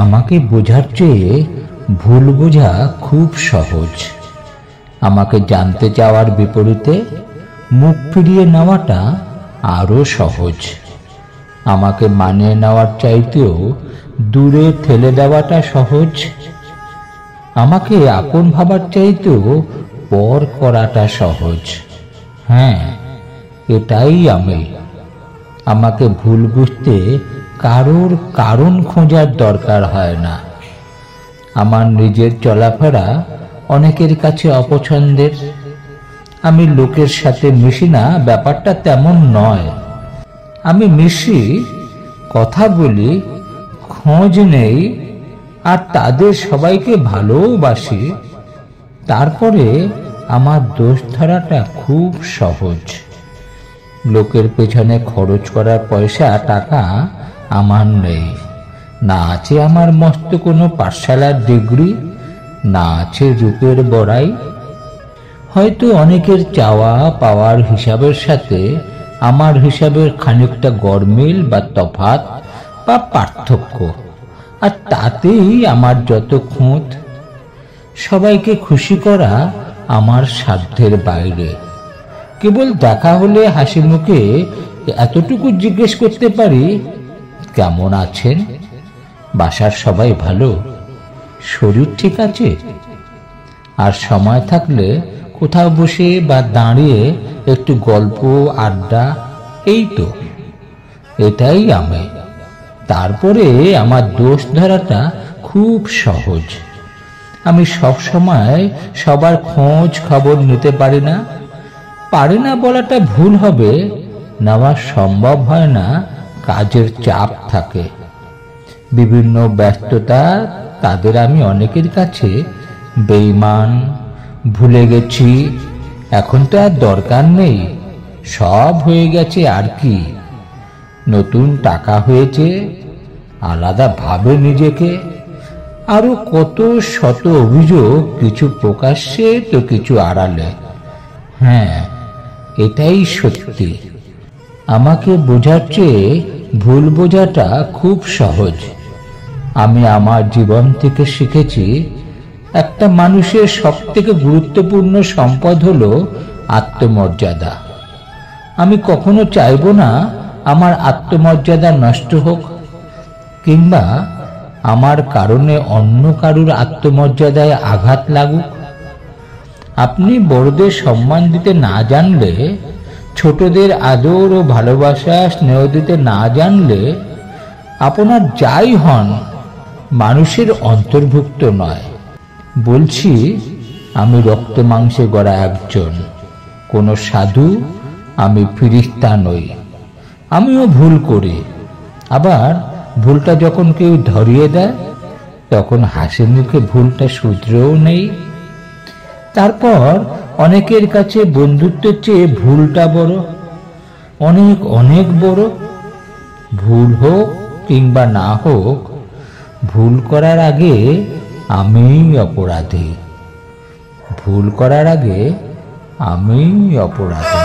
আমাকে বোঝার চেয়ে ভুল বোঝা খুব সহজ। আমাকে জানতে চাওয়ার বিপরীতে মুখ ফিরিয়ে নেওয়াটা আরো সহজ। আমাকে মানিয়ে নেওয়ার চাইতেও দূরে ঠেলে দেওয়াটা সহজ। আমাকে আপন ভাবার চাইতেও পর করাটা সহজ। হ্যাঁ, এটাই আমি। আমাকে ভুল বুঝতে কারোর কারণ খোঁজার দরকার হয় না। আমার নিজের চলাফেরা অনেকের কাছে অপছন্দের। আমি লোকের সাথে মিশি না, ব্যাপারটা তেমন নয়। আমি মিশি, কথা বলি, খোঁজ নেই, আর তাদের সবাইকে ভালোবাসি। তারপরে আমার দোষ ধরাটা খুব সহজ। লোকের পেছনে খরচ করার পয়সা টাকা আমার নেই। না আছে আমার মস্ত কোনো পাঠশালার ডিগ্রি, না আছে রূপের বড়াই। হয়তো অনেকের চাওয়া পাওয়ার হিসাবের সাথে আমার হিসাবের খানিকটা গরমিল বা তফাৎ বা পার্থক্য, আর তাতেই আমার যত খুঁত। সবাইকে খুশি করা আমার সাধ্যের বাইরে। কেবল দেখা হলে হাসি মুখে এতটুকু জিজ্ঞেস করতে পারি, কেমন আছেন? বাসার সবাই ভালো? শরীর ঠিক আছে? আর সময় থাকলে কোথাও বসে বা দাঁড়িয়ে একটু গল্প, আড্ডা, এই তো। এটাই আমি। তারপরে আমার দোষ ধরাটা খুব সহজ। আমি সব সময় সবার খোঁজ খবর নিতে পারি না। পারি না বলাটা ভুল হবে, নেওয়া সম্ভব হয় না, কাজের চাপ থাকে, বিভিন্ন ব্যস্ততা। তাদের আমি অনেকের কাছে বেঈমান, ভুলে গেছি, এখন তো আর দরকার নেই, সব হয়ে গেছে, আর কি, নতুন টাকা হয়েছে, আলাদা ভাবে নিজেকে। আরো কত শত অভিযোগ, কিছু প্রকাশ্যে তো কিছু আড়ালে। হ্যাঁ, এটাই সত্যি। আমাকে বোঝার চেয়ে ভুল বোঝাটা খুব সহজ। আমি আমার জীবন থেকে শিখেছি, একটা মানুষের সবথেকে গুরুত্বপূর্ণ সম্পদ হলো আত্মমর্যাদা। আমি কখনো চাইব না আমার আত্মমর্যাদা নষ্ট হোক, কিংবা আমার কারণে অন্য কারুর আত্মমর্যাদায় আঘাত লাগুক। আপনি বড়দের সম্মান দিতে না জানলে, ছোটদের আদর ও ভালোবাসা স্নেহ দিতে না জানলে, আপনার যাই হন মানুষের অন্তর্ভুক্ত নয়। বলছি, আমি রক্ত মাংসে গড়া একজন, কোনো সাধু, আমি ফিরিস্তা নই। আমিও ভুল করি। আবার ভুলটা যখন কেউ ধরিয়ে দেয়, তখন হাসি মুখে ভুলটা শুধরেও নেই। তারপর অনেকের কাছে বন্ধুত্বের চেয়ে ভুলটা বড়, অনেক অনেক বড়। ভুল হোক কিংবা না হোক, ভুল করার আগে আমিই অপরাধী। ভুল করার আগে আমিই অপরাধী।